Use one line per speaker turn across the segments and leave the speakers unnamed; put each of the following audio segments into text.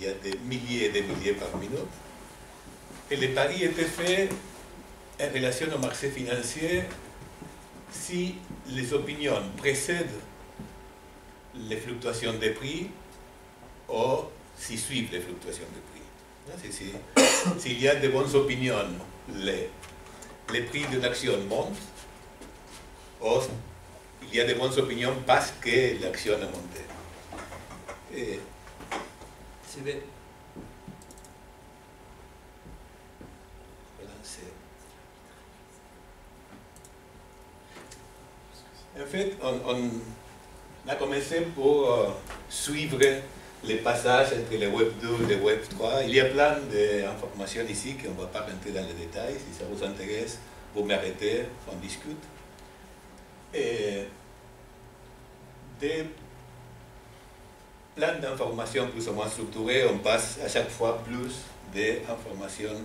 a des milliers et des milliers par minute. Et les paris étaient faits en relation au marché financier si les opinions précèdent les fluctuations des prix ou si suivent les fluctuations des prix. S'il y a de bonnes opinions, les prix d'une action montent, ou il y a de bonnes opinions parce que l'action a monté. Et c'est bien. En fait, on a commencé pour suivre les passages entre le Web 2 et le Web 3. Il y a plein d'informations ici qu'on ne va pas rentrer dans les détails. Si ça vous intéresse, vous m'arrêtez, on discute. Et plein d'informations plus ou moins structurées, on passe à chaque fois plus d'informations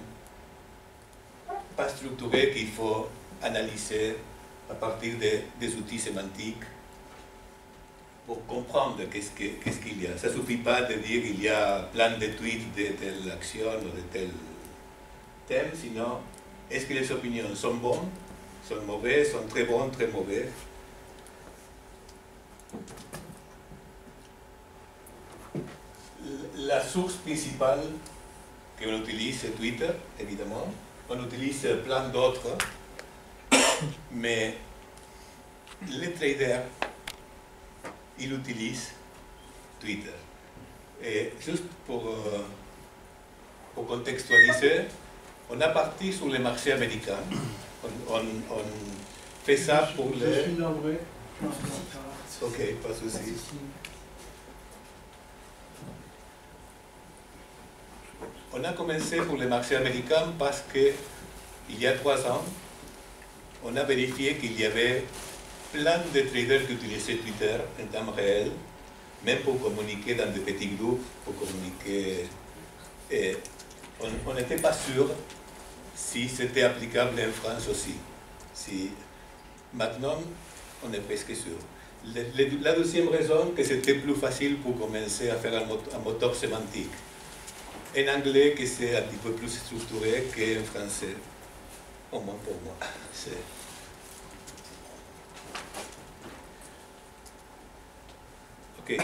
pas structurées qu'il faut analyser à partir des outils sémantiques pour comprendre qu'est-ce qu'il y a. Ça ne suffit pas de dire qu'il y a plein de tweets de telle action ou de tel thème, sinon, est-ce que les opinions sont bonnes, sont mauvaises, sont très bonnes, très mauvaises? La source principale qu'on utilise, c'est Twitter, évidemment. On utilise plein d'autres, mais les traders, ils utilisent Twitter. Et juste pour contextualiser, on a parti sur le marché américain. On fait ça pour les...
Je suis navré.
Ok, pas de souci. On a commencé pour le marché américain parce qu'il y a 3 ans, on a vérifié qu'il y avait plein de traders qui utilisaient Twitter en temps réel, même pour communiquer dans des petits groupes, pour communiquer. Et on n'était pas sûr si c'était applicable en France aussi. Maintenant, on est presque sûr. La deuxième raison, que c'était plus facile pour commencer à faire un moteur sémantique. En anglais, que c'est un petit peu plus structuré qu'en français, au moins pour moi. Ok,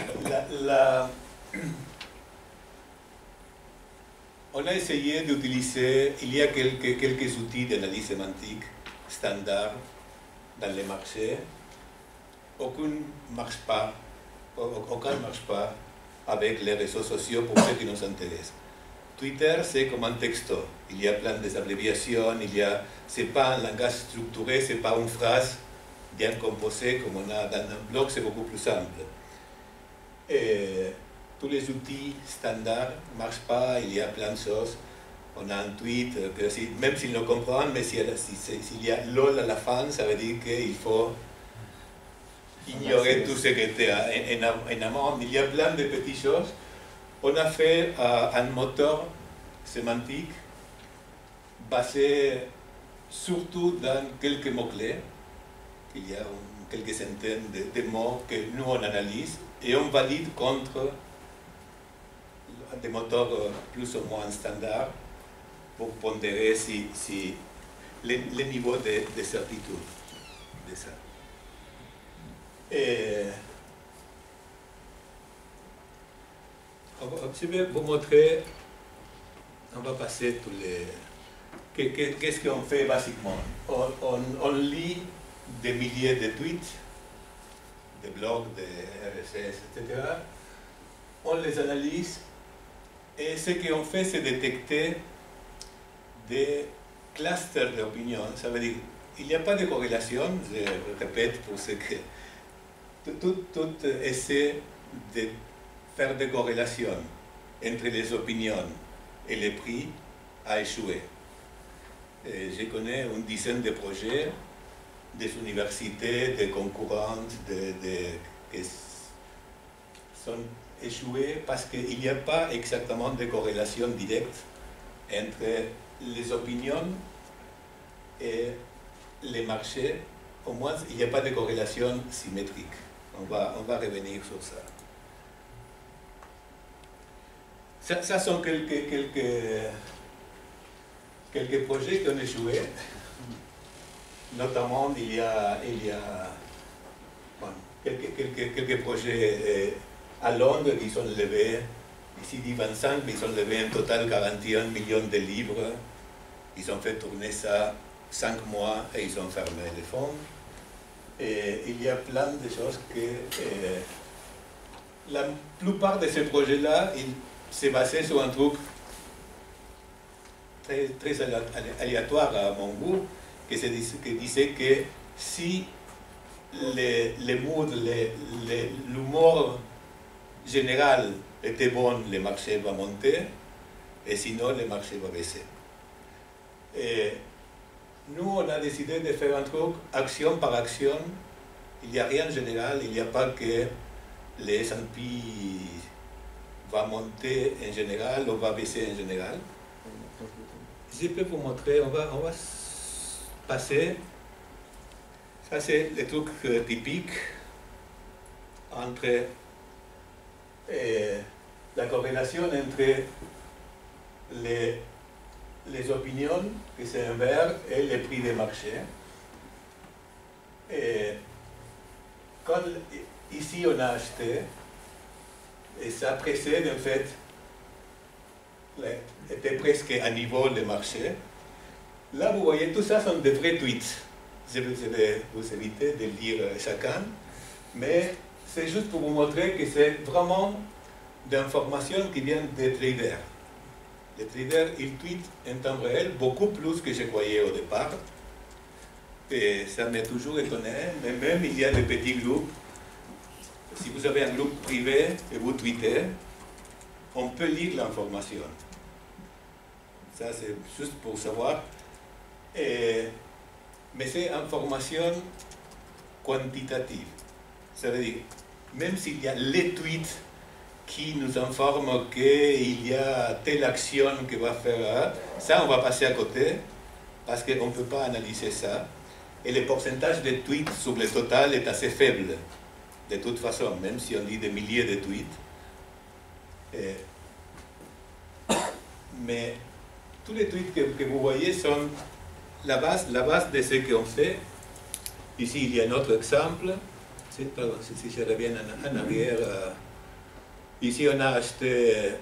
on a essayé d'utiliser, il y a quelques outils d'analyse sémantique standards dans les marchés. Aucun ne marche pas avec les réseaux sociaux pour ceux qui nous intéressent. Twitter, c'est comme un texto. Il y a plein d'abréviations, c'est pas un langage structuré, c'est pas une phrase bien composée comme on a dans un blog, c'est beaucoup plus simple. Et tous les outils standards ne marchent pas, il y a plein de choses. On a un tweet, même s'il ne comprend, mais s'il y a LOL à la fin, ça veut dire qu'il faut ignorer tout ce qui était en amont. Il y a plein de petites choses. On a fait un moteur sémantique basé surtout dans quelques mots-clés. Il y a quelques centaines de mots que nous on analyse et on valide contre des moteurs plus ou moins standards pour pondérer si les niveaux de certitude de ça. Et je vais vous montrer, on va passer tous les... Qu'est-ce qu'on fait basiquement? On lit des milliers de tweets, de blogs, de RSS, etc. On les analyse et ce qu'on fait, c'est détecter des clusters d'opinion. Ça veut dire qu'il n'y a pas de corrélation, je répète pour ce que... Tout essaie de faire des corrélations entre les opinions et les prix a échoué. Je connais une dizaine de projets, des universités, des concurrentes, qui sont échoués parce qu'il n'y a pas exactement de corrélation directe entre les opinions et les marchés. Au moins, il n'y a pas de corrélation symétrique. On va revenir sur ça. Ça sont quelques projets qui ont échoué. Notamment, il y a bon, quelques projets à Londres qui sont levés, ici dit 25, mais ils ont levé un total 41 millions de livres. Ils ont fait tourner ça 5 mois et ils ont fermé les fonds. Et il y a plein de choses que... la plupart de ces projets-là, c'est basé sur un truc très aléatoire à mon goût, qui disait que si les moods, l'humour général était bon, le marché va monter, et sinon le marché va baisser. Et nous, on a décidé de faire un truc action par action. Il n'y a rien en général, il n'y a pas que le S&P va monter en général ou va baisser en général. Je peux vous montrer, on va passer. Ça, c'est le truc typique entre la corrélation entre les opinions, que c'est un vert, et les prix des marchés. Et quand ici on a acheté, et ça précède en fait, était presque à niveau de marché. Là, vous voyez, tout ça sont des vrais tweets. Je vais vous éviter de lire chacun, mais c'est juste pour vous montrer que c'est vraiment d'informations qui viennent des traders. Les traders, ils tweetent en temps réel beaucoup plus que je croyais au départ. Et ça m'a toujours étonné, mais même il y a des petits groupes. Si vous avez un groupe privé et vous tweetez, on peut lire l'information. Ça, c'est juste pour savoir. Mais c'est information quantitative. Ça veut dire, même s'il y a les tweets qui nous informent qu'il y a telle action qui va faire, ça, on va passer à côté, parce qu'on ne peut pas analyser ça. Et le pourcentage de tweets sur le total est assez faible. De toute façon, même si on dit des milliers de tweets. Mais tous les tweets que vous voyez sont la base de ce qu'on fait. Ici, il y a un autre exemple. Pardon, si je reviens en arrière. Ici, on a acheté.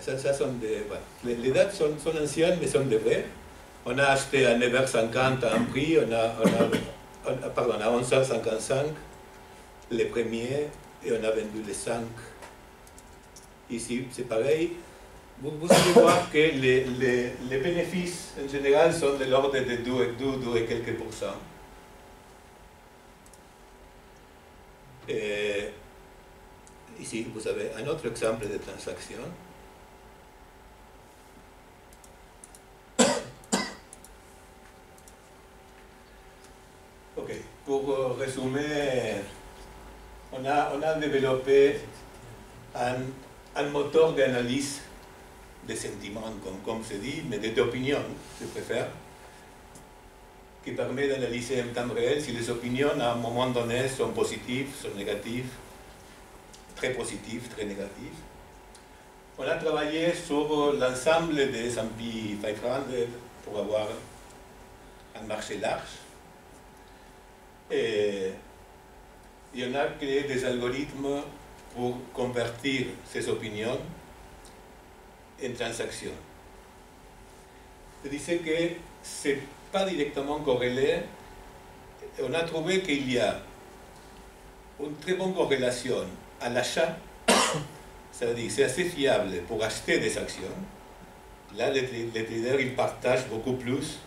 Ça sont des, voilà. Les dates sont anciennes, mais sont des vraies. On a acheté à 9h50 à un prix, pardon, à 11h55 les premiers, et on a vendu les 5. Ici, c'est pareil. Vous allez voir que les bénéfices, en général, sont de l'ordre de 2 et quelques pourcents. Et ici, vous avez un autre exemple de transaction. Ok, pour résumer, on a développé un moteur d'analyse des sentiments, comme se dit, mais d'opinions, je préfère, qui permet d'analyser en temps réel si les opinions à un moment donné sont positives, sont négatives, très positives, très négatives. On a travaillé sur l'ensemble des S&P 500 pour avoir un marché large. Et on a créé des algorithmes pour convertir ces opinions en transactions. Je disais que ce n'est pas directement corrélé. On a trouvé qu'il y a une très bonne corrélation à l'achat, c'est-à-dire c'est assez fiable pour acheter des actions. Là, les traders, ils partagent beaucoup plus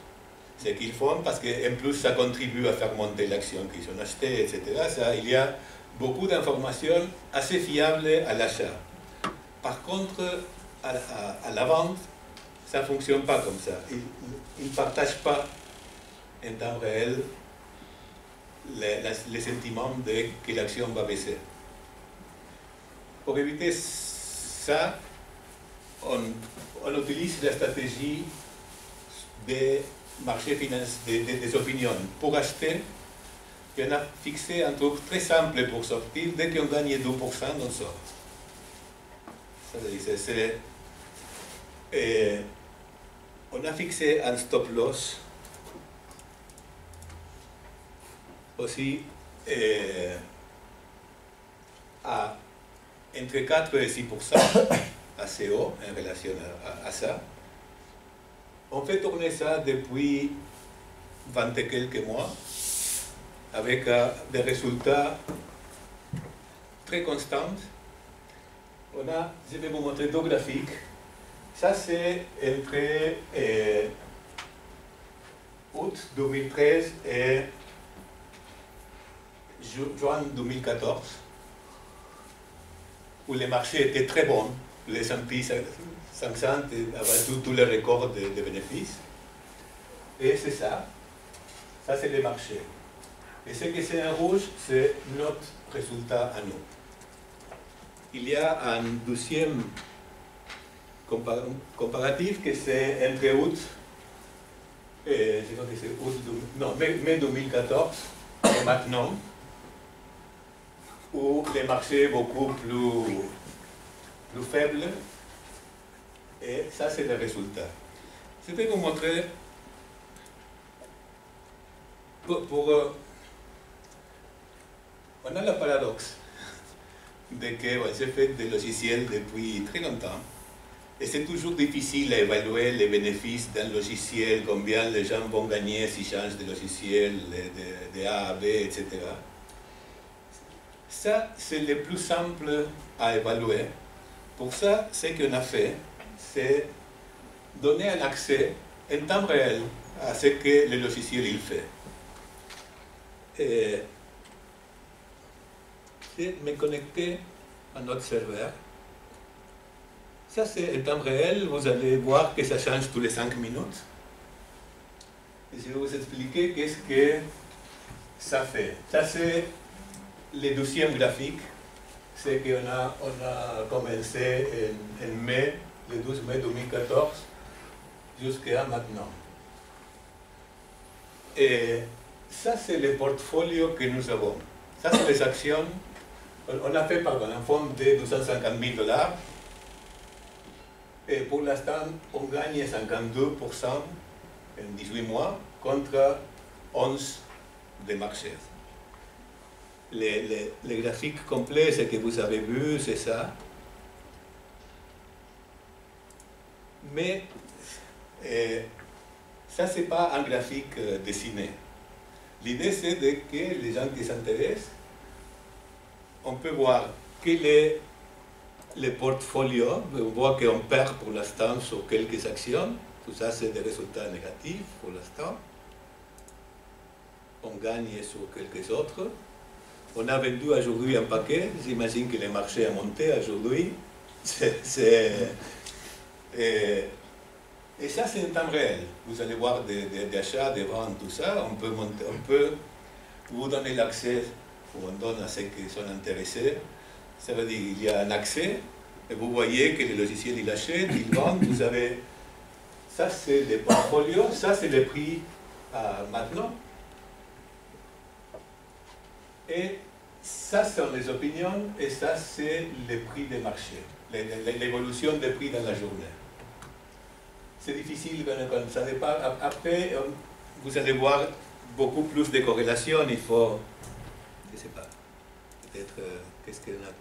ce qu'ils font parce qu'en plus, ça contribue à faire monter l'action qu'ils ont achetée, etc. Il y a beaucoup d'informations assez fiables à l'achat. Par contre, à la vente, ça ne fonctionne pas comme ça. Ils ne partagent pas en temps réel les sentiments que l'action va baisser. Pour éviter ça, on utilise la stratégie des marchés financiers, des opinions. Pour acheter, on a fixé un truc très simple pour sortir. Dès qu'on gagne 2%, on sort. On a fixé un stop loss aussi à entre 4 et 6% assez haut en relation à ça. On fait tourner ça depuis 20 et quelques mois avec des résultats très constants. Je vais vous montrer deux graphiques. Ça c'est entre août 2013 et juin 2014, où les marchés étaient très bons. Les S&P 500 avaient tous les records de bénéfices. Et c'est ça. Ça, c'est les marchés. Et ce que c'est en rouge, c'est notre résultat à nous. Il y a un deuxième comparatif que c'est entre août, je crois que c'est mai 2014 et maintenant, où les marchés sont beaucoup plus faibles. Et ça, c'est le résultat. Je vais vous montrer on a le paradoxe de que j'ai fait des logiciels depuis très longtemps et c'est toujours difficile à évaluer les bénéfices d'un logiciel, combien les gens vont gagner s'ils changent de logiciel, de A à B, etc. Ça, c'est le plus simple à évaluer. Pour ça, ce qu'on a fait, c'est donner un accès en temps réel à ce que le logiciel il fait. Et je vais me connecter à notre serveur. Ça, c'est en temps réel. Vous allez voir que ça change tous les 5 minutes. Et je vais vous expliquer qu'est-ce que ça fait. Ça, c'est le deuxième graphique. C'est qu'on a commencé en mai, le 12 mai 2014, jusqu'à maintenant. Et ça, c'est le portfolio que nous avons. Ça, c'est les actions. On a fait, un fonds de 250 000 $. Et pour l'instant, on gagne 52% en 18 mois contre 11% des marchés. Le graphique complet, ce que vous avez vu, c'est ça. Mais ça, ce n'est pas un graphique dessiné. L'idée, c'est que les gens qui s'intéressent, on peut voir quel est le portfolio. On voit qu'on perd pour l'instant sur quelques actions. Tout ça, c'est des résultats négatifs pour l'instant. On gagne sur quelques autres. On a vendu aujourd'hui un paquet. J'imagine que le marché a monté aujourd'hui. Et ça, c'est un temps réel. Vous allez voir des achats, des ventes, tout ça. On peut vous donner l'accès, ou on donne à ceux qui sont intéressés. Ça veut dire qu'il y a un accès, et vous voyez que le logiciel, il achète, il vend. Vous avez... Ça, c'est le portfolio. Ça, c'est le prix maintenant. Et ça, sont les opinions, et ça, c'est le prix des marchés, l'évolution des prix dans la journée. C'est difficile quand ça dépend. Après, vous allez voir beaucoup plus de corrélations. Il faut, je ne sais pas, peut-être, qu'est-ce qu'on a.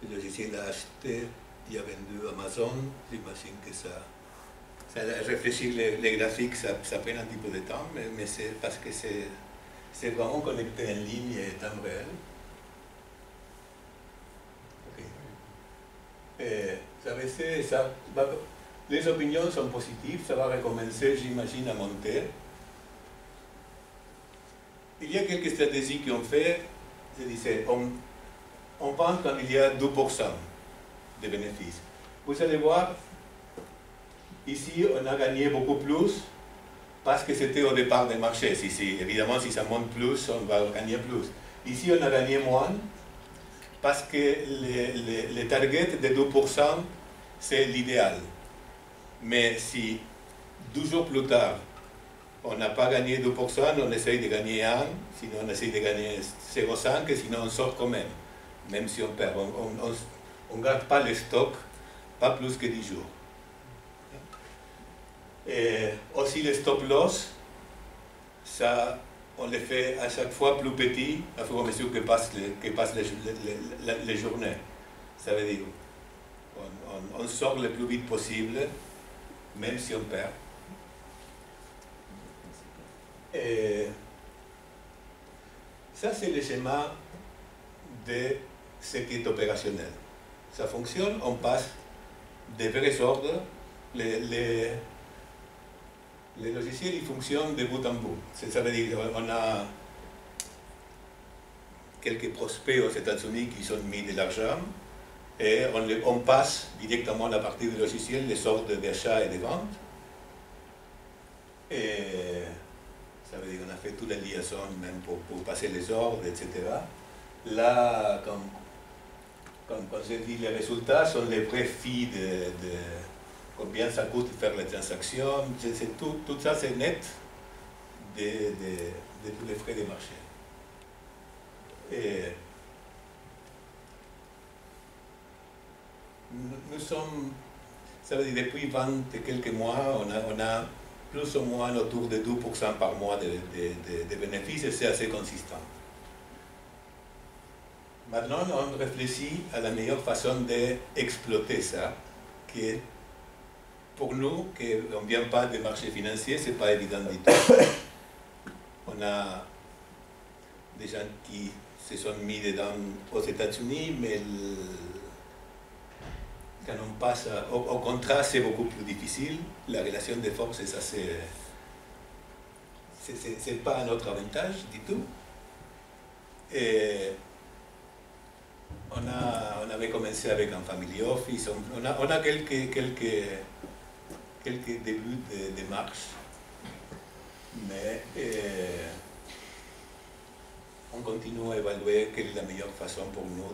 Le logiciel a acheté, il a vendu Amazon, j'imagine que ça réfléchir les graphiques, ça prend un petit peu de temps, mais c'est parce que c'est vraiment connecté en ligne et temps réel. Les opinions sont positives, ça va recommencer, j'imagine, à monter. Il y a quelques stratégies qu'on fait, je disais, on vend quand il y a 2% de bénéfices. Vous allez voir, ici, on a gagné beaucoup plus parce que c'était au départ des marchés. Évidemment, si ça monte plus, on va gagner plus. Ici, on a gagné moins parce que le target de 2%, c'est l'idéal. Mais si 12 jours plus tard, on n'a pas gagné 2%, on essaye de gagner 1, sinon on essaye de gagner 0,5, et sinon on sort quand même, même si on perd. On ne garde pas les stocks, pas plus que 10 jours. Et aussi les stop-loss, ça, on les fait à chaque fois plus petits, à fur et à mesure que passent les journées. Ça veut dire, on sort le plus vite possible, même si on perd. Et ça, c'est le schéma de ce qui est opérationnel. Ça fonctionne, on passe des vrais ordres. Les logiciels, ils fonctionnent de bout en bout. Ça veut dire qu'on a quelques prospects aux États-Unis qui ont mis de l'argent et on passe directement à la partie du logiciel les ordres d'achat et de vente. Et ça veut dire qu'on a fait toute la liaison, même pour passer les ordres, etc. Là, comme je dis, les résultats sont les vrais fees de combien ça coûte de faire les transactions. Tout ça, c'est net de tous les frais de marché. Et nous sommes, ça veut dire depuis 20 et quelques mois, on a plus ou moins autour de 2% par mois de bénéfices, et c'est assez consistant. Maintenant, on réfléchit à la meilleure façon d'exploiter ça, qui est, pour nous, qu'on ne vient pas des marchés financiers, ce n'est pas évident du tout. On a des gens qui se sont mis dedans aux États-Unis, mais quand on passe au contrat, c'est beaucoup plus difficile. La relation de force, ça, c'est pas à notre avantage du tout. Et on avait commencé avec un family office, on a quelques débuts de marche, mais on continue à évaluer quelle est la meilleure façon pour nous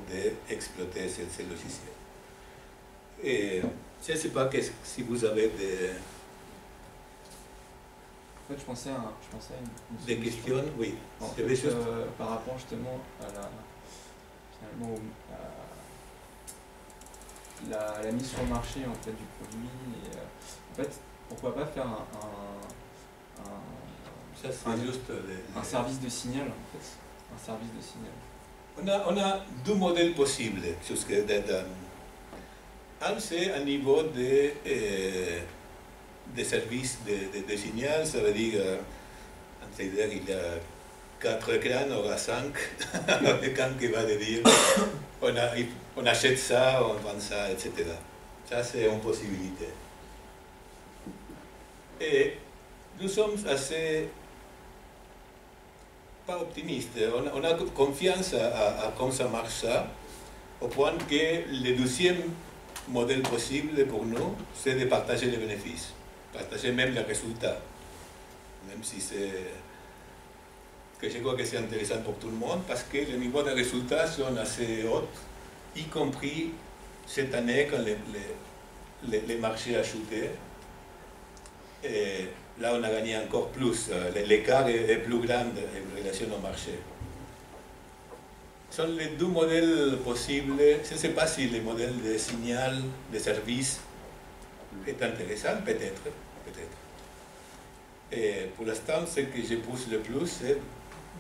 d'exploiter ces logiciels. Et je ne sais pas si vous avez des...
En fait, je pensais à une
des questions, oui.
En fait, par rapport justement à la mise sur le marché en fait, du produit. Et, en fait, pourquoi pas faire un service de signal en fait, un service de signal.
On a deux modèles possibles. Un, c'est un niveau de service de signal, ça veut dire, il y a 4 écrans, on aura 5, quelqu'un qui va dire, on achète ça, on vend ça, etc. Ça, c'est une possibilité. Et nous sommes assez, pas optimistes, on a confiance à comment ça marche ça, au point que le deuxième modèle possible pour nous, c'est de partager les bénéfices, partager même les résultats, même si c'est que je crois que c'est intéressant pour tout le monde, parce que les niveaux de résultats sont assez hauts, y compris cette année quand les marchés ont chuté. Et là, on a gagné encore plus, l'écart est plus grand en relation au marché. Ce sont les deux modèles possibles. Je ne sais pas si le modèle de signal, de service est intéressant, peut-être. Et pour l'instant, ce que je pousse le plus, c'est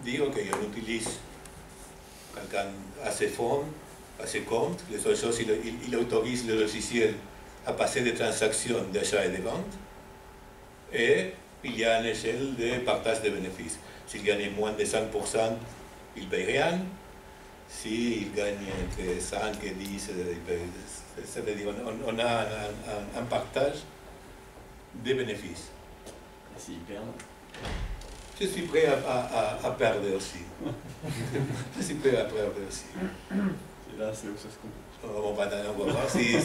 dire qu'on utilise quelqu'un à ses fonds, à ses comptes. Les autres choses, il autorise le logiciel à passer des transactions d'achat et de vente. Et il y a une échelle de partage de bénéfices. S'il gagne moins de 5%, il ne paye rien. S'il gagne entre 5 et 10, ça veut dire on a un partage des bénéfices.
Et s'il perd?
Je suis prêt à perdre aussi. Je suis prêt à perdre aussi.
Et là, c'est où ça se complique.
On va voir si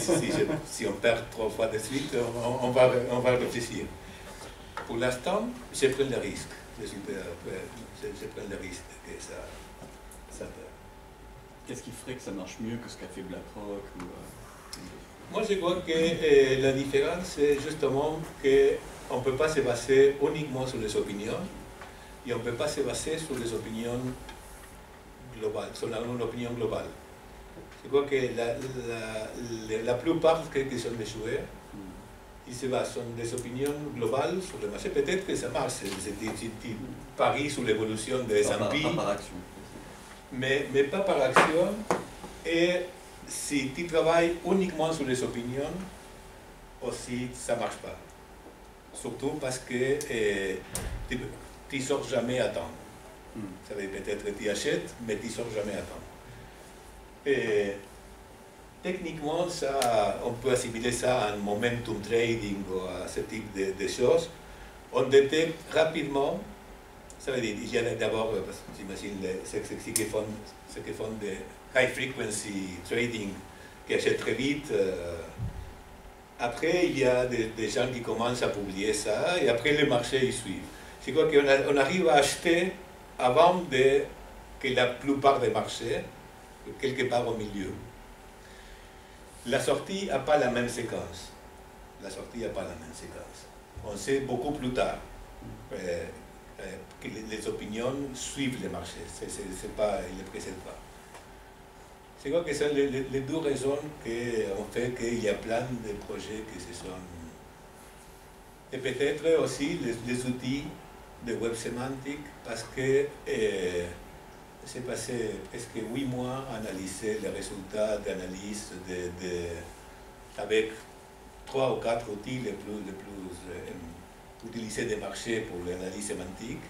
on perd 3 fois de suite, on va réfléchir. Pour l'instant, je prends le risque. Je prends le risque que ça perd.
Qu'est-ce qui ferait que ça marche mieux que ce qu'a fait BlackRock ou,
Moi, je crois que la différence, c'est justement qu'on ne peut pas se baser uniquement sur les opinions et on ne peut pas se baser sur les opinions globales, sur une opinion globale. Je crois que la plupart qui sont échoués, ils se basent sur des opinions globales sur le marché. Peut-être que ça marche, c'est paris sur l'évolution des S&P,
pas par action.
Mais pas par action. Et si tu travailles uniquement sur les opinions, aussi ça ne marche pas. Surtout parce que tu ne sors jamais à temps. Ça veut dire peut-être que tu achètes, mais tu ne sors jamais à temps. Et techniquement, ça, on peut assimiler ça à un momentum trading ou à ce type de choses. On détecte rapidement, ça veut dire, il y a d'abord, j'imagine, ceux qui font des high frequency trading, qui achètent très vite. Après, il y a des gens qui commencent à publier ça, et après, les marchés y suivent. C'est quoi qu'on arrive à acheter avant que la plupart des marchés, quelque part au milieu. La sortie n'a pas la même séquence. La sortie n'a pas la même séquence. On sait beaucoup plus tard que les opinions suivent les marchés. Ils ne les précèdent pas. C'est quoi que sont les deux raisons qui ont fait qu'il y a plein de projets qui se sont... Et peut-être aussi les outils de web sémantique, parce que c'est passé presque 8 mois à analyser les résultats d'analyse avec 3 ou 4 outils les plus utilisés des marchés pour l'analyse sémantique.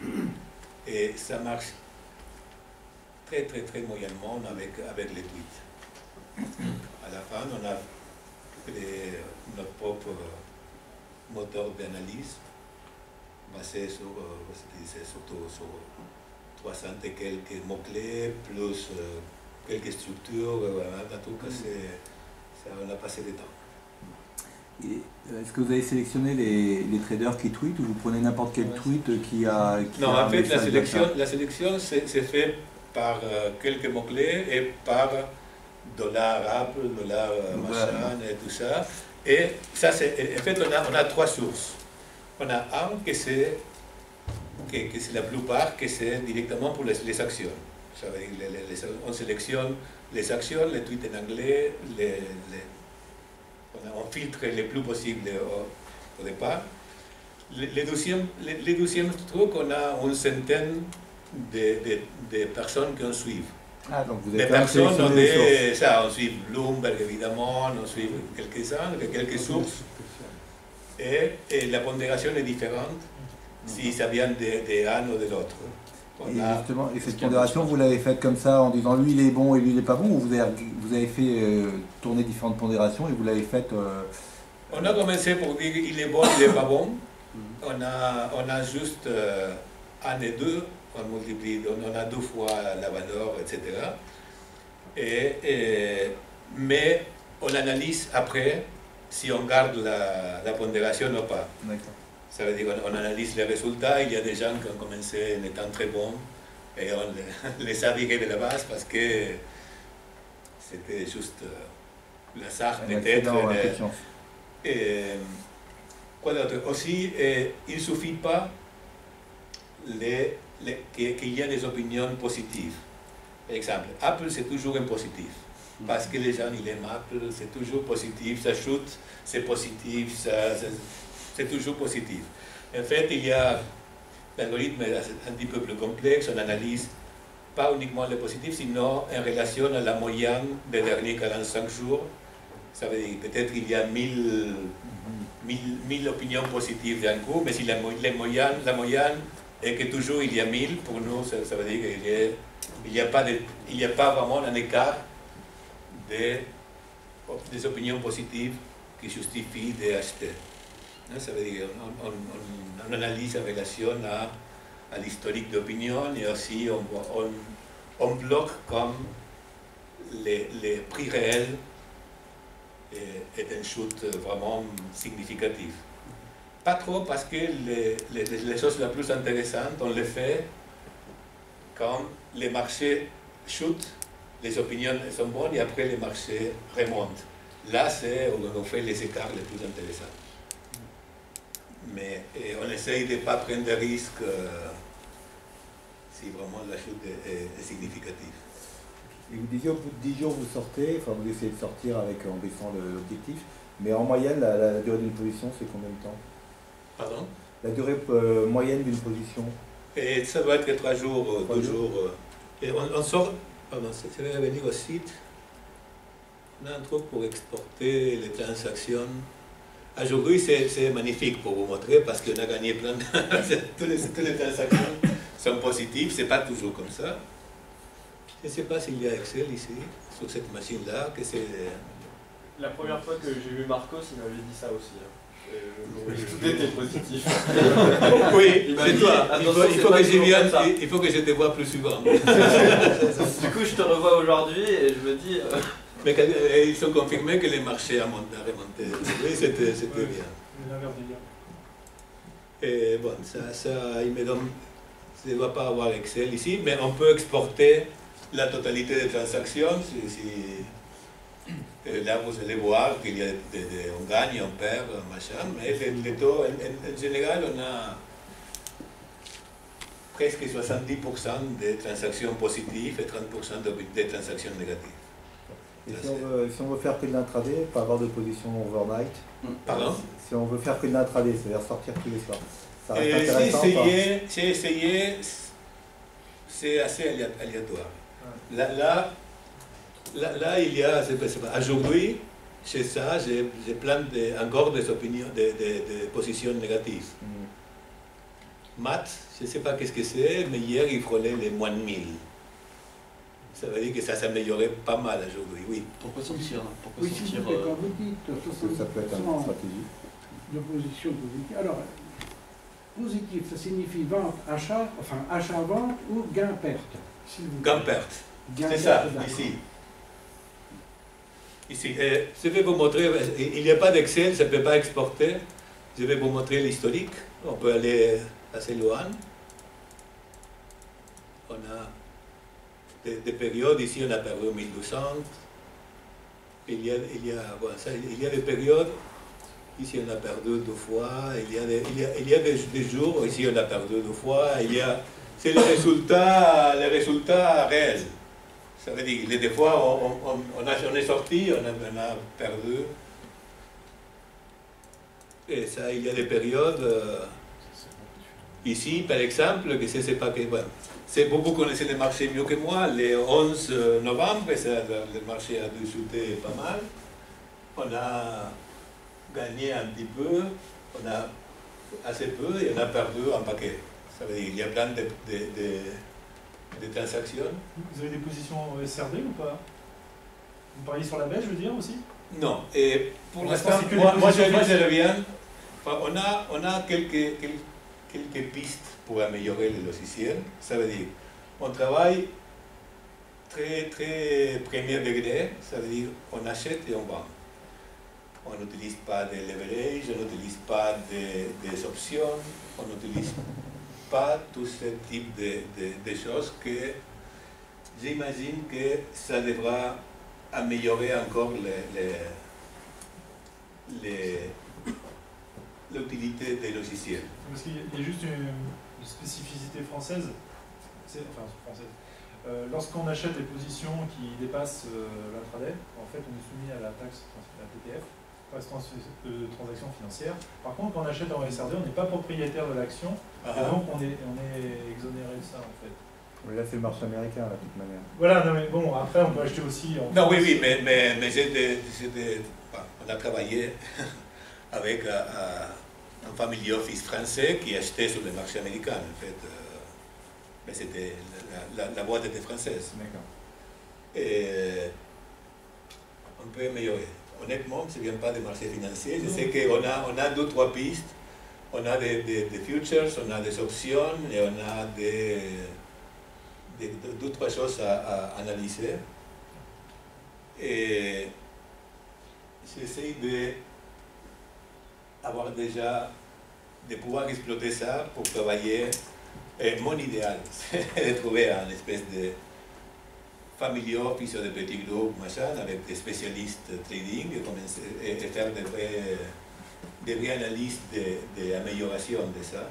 Et ça marche très moyennement avec les tweets. À la fin, on a créé notre propre moteur d'analyse basé surtout sur 300 et quelques mots-clés, plus quelques structures. En tout cas, on a passé du temps.
Est-ce que vous avez sélectionné les traders qui tweetent ou vous prenez n'importe quel tweet qui a...
Non, en fait, la sélection c'est fait par quelques mots-clés et par dollar Apple, dollar machin et tout ça. Et ça, en fait, on a 3 sources. On a un que c'est la plupart, que c'est directement pour les actions. Ça veut dire, on sélectionne les actions, les tweets en anglais, on filtre le plus possible au départ. Le deuxième truc, on a une centaine de personnes qu'on suit.
Ah, donc vous
des
avez
personnes, on suit Bloomberg évidemment, on suit quelques sources. Et la pondération est différente si ça vient d'un ou de l'autre.
Justement, et cette pondération, vous l'avez faite comme ça en disant lui il est bon et lui il n'est pas bon, ou vous avez fait tourner différentes pondérations et vous l'avez faite...
On a commencé pour dire il est bon, il n'est pas bon. On a juste 1 et 2, on multiplie, on a 2 fois la valeur, etc. Mais on analyse après si on garde la pondération ou pas. Ça veut dire qu'on analyse les résultats. Il y a des gens qui ont commencé en étant très bons et on les a virés de la base parce que c'était juste l'hasard peut-être. Quoi d'autre? Aussi, il ne suffit pas qu'il y ait des opinions positives. Par exemple, Apple c'est toujours un positif. Parce que les gens ils aiment Apple, c'est toujours positif, ça chute, c'est positif, c'est toujours positif. En fait, il y a l'algorithme un petit peu plus complexe, on analyse pas uniquement le positif, sinon en relation à la moyenne des derniers 45 jours. Ça veut dire peut-être qu'il y a 1000 opinions positives d'un coup, mais si la moyenne est que toujours il y a 1000, pour nous, ça veut dire qu'il n'y a pas vraiment un écart des opinions positives qui justifient d'acheter. Ça veut dire on analyse en relation à l'historique d'opinion et aussi on bloque comme les prix réels est une chute vraiment significative. Pas trop parce que les choses les plus intéressantes, on les fait quand les marchés chutent, les opinions sont bonnes et après les marchés remontent. là, c'est où on fait les écarts les plus intéressants. Mais on essaye de ne pas prendre de risques si vraiment la chute est significative.
Et vous disiez au bout de 10 jours vous sortez, enfin vous essayez de sortir en baissant l'objectif, mais en moyenne la durée d'une position c'est combien de temps?
Pardon?
La durée moyenne d'une position?
Et ça va être 3 jours, 2 jours. Et on sort, pardon, je vais revenir au site. On a un truc pour exporter les transactions. Aujourd'hui, c'est magnifique pour vous montrer parce qu'on a gagné plein de... toutes les transactions sont positives, c'est pas toujours comme ça. Je ne sais pas s'il y a Excel ici, sur cette machine-là, que c'est...
La première fois que j'ai vu Marcos, il m'avait dit ça aussi. Tout était positif.
Oui, c'est toi. Il faut que je te vois plus souvent.
Du coup, je te revois aujourd'hui et je me dis...
Mais ils ont confirmé que les marchés ont remonté. Oui, c'était bien. Et bon, ça il me donne... Je ne dois pas avoir Excel ici, mais on peut exporter la totalité des transactions. Là, vous allez voir qu'il y a on gagne, on perd, machin, mais les taux, en général, on a presque 70% de transactions positives et 30% de transactions négatives.
Et si on veut faire que de l'intraday, pas avoir de position overnight?
Pardon?
Si on veut faire que de l'intraday, c'est-à-dire sortir tous les soirs, ça reste intéressant?
J'ai essayé, c'est assez aléatoire. Là, il y a, aujourd'hui, chez ça, j'ai plein encore des opinions, des positions négatives. Math, je ne sais pas qu'est-ce que c'est, mais hier, il frôlait les moins de 1000. Ça veut dire que ça s'améliorait pas mal aujourd'hui, oui.
Pourquoi sortir?
Oui, s'il vous plaît, quand vous dites
ça peut être une stratégie
de position positive. Alors, positif, ça signifie vente, achat, enfin achat-vente ou gain-perte.
Gain-perte, c'est ça, ici. Ici, je vais vous montrer, il n'y a pas d'Excel, ça ne peut pas exporter. Je vais vous montrer l'historique. On peut aller assez loin. On a des périodes, ici on a perdu 1200. Il y a des périodes, ici on a perdu 2 fois. Il y a des jours, ici on a perdu 2 fois. C'est les résultats réels. Ça veut dire que des fois, on est sorti, on a perdu. Et ça, il y a des périodes. Ici, par exemple, que c'est pas que. Bon, vous connaissez les marchés mieux que moi. Le 11 novembre, le marché a dû chuter pas mal. On a gagné un petit peu, on a assez peu et on a perdu un paquet. Ça veut dire qu'il y a plein de transactions.
Vous avez des positions SRD ou pas? Vous pariez sur la baisse, je veux dire, aussi?
Non, et pour l'instant, moi je reviens. Enfin, on a quelques pistes pour améliorer le logiciel. Ça veut dire, on travaille très premier degré, ça veut dire on achète et on vend. On n'utilise pas de leverage, on n'utilise pas des options, on n'utilise pas tout ce type de choses que j'imagine que ça devra améliorer encore l'utilité des logiciels.
Parce qu'il y a juste une spécificité française, lorsqu'on achète des positions qui dépassent l'intraday, en fait on est soumis à la taxe, la TTF, de transactions financières. Par contre, quand on achète en SRD, on n'est pas propriétaire de l'action, et donc on est exonéré de ça en fait.
Mais là, c'est le marché américain, de toute manière.
Voilà, non, mais bon, après on peut acheter aussi en
Non,
France.
oui, mais on a travaillé avec un family office français qui achetait sur le marché américain, en fait. Mais c'était, la boîte était française.
D'accord.
Et on peut améliorer. Honnêtement, je ne viens pas des marchés financiers. Je sais qu'on a 2 ou 3 pistes. On a des futures, on a des options et on a 2 ou 3 choses à analyser. Et j'essaie de pouvoir exploiter ça pour travailler. Et mon idéal, c'est de trouver une espèce de family office ou des petits groupes, machin, avec des spécialistes trading et faire des vraies analyses d'amélioration de ça,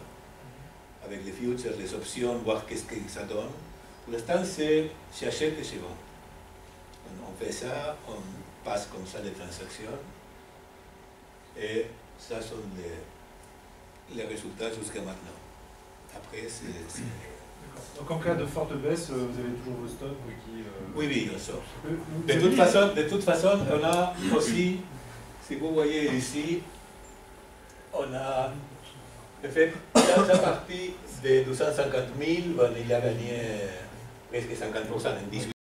avec les futures, les options, voir qu'est-ce que ça donne. Pour l'instant, c'est j'achète et je vends. On fait ça, on passe comme ça les transactions, et ça sont les résultats jusqu'à maintenant. Après, c'est...
Donc en cas de forte baisse, vous avez toujours vos stocks qui...
Oui, oui, on sort. De toute façon, on a aussi, si vous voyez ici, on a, en fait, dans la partie de 250 000, il a gagné presque 50% en 18